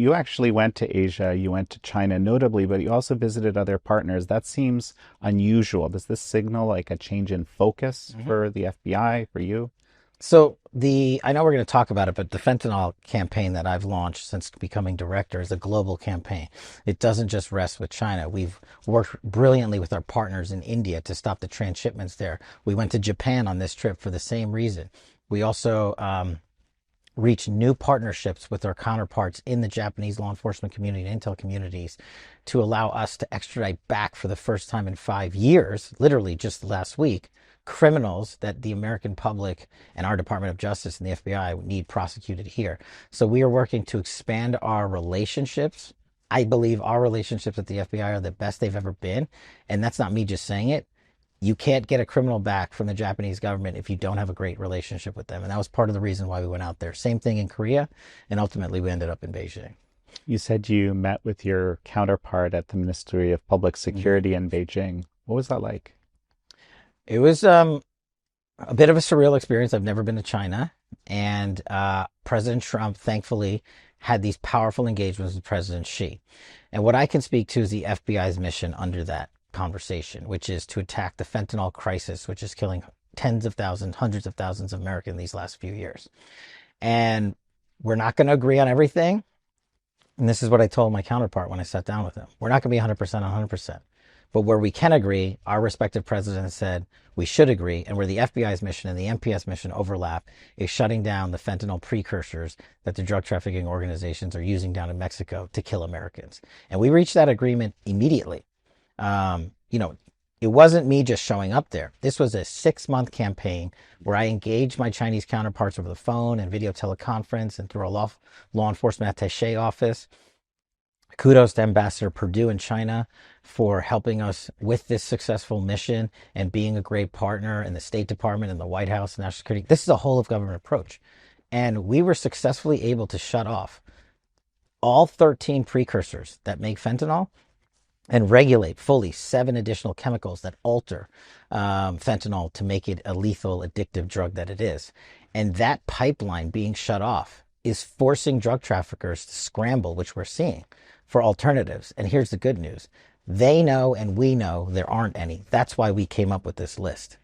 You actually went to Asia, you went to China notably, but you also visited other partners. That seems unusual. Does this signal like a change in focus for the FBI, for you? So I know we're going to talk about it, but the fentanyl campaign that I've launched since becoming director is a global campaign. It doesn't just rest with China. We've worked brilliantly with our partners in India to stop the transshipments there. We went to Japan on this trip for the same reason. We also reach new partnerships with our counterparts in the Japanese law enforcement community and intel communities to allow us to extradite back for the first time in 5 years, literally just last week, criminals that the American public and our Department of Justice and the FBI need prosecuted here. So we are working to expand our relationships. I believe our relationships at the FBI are the best they've ever been. And that's not me just saying it. You can't get a criminal back from the Japanese government if you don't have a great relationship with them. And that was part of the reason why we went out there. Same thing in Korea. And ultimately, we ended up in Beijing. You said you met with your counterpart at the Ministry of Public Security in Beijing. What was that like? It was a bit of a surreal experience. I've never been to China. And President Trump, thankfully, had these powerful engagements with President Xi. And what I can speak to is the FBI's mission under that conversation, which is to attack the fentanyl crisis, which is killing tens of thousands, hundreds of thousands of Americans these last few years. And we're not going to agree on everything. And this is what I told my counterpart when I sat down with him. We're not going to be 100% on 100%. But where we can agree, our respective presidents said we should agree. And where the FBI's mission and the MPS mission overlap is shutting down the fentanyl precursors that the drug trafficking organizations are using down in Mexico to kill Americans. And we reached that agreement immediately. It wasn't me just showing up there. This was a 6-month campaign where I engaged my Chinese counterparts over the phone and video teleconference and through a law enforcement attaché office. Kudos to Ambassador Perdue in China for helping us with this successful mission and being a great partner in the State Department and the White House and National Security. This is a whole of government approach. And we were successfully able to shut off all 13 precursors that make fentanyl and regulate fully 7 additional chemicals that alter fentanyl to make it a lethal, addictive drug that it is. And that pipeline being shut off is forcing drug traffickers to scramble, which we're seeing, for alternatives. And here's the good news. They know and we know there aren't any. That's why we came up with this list.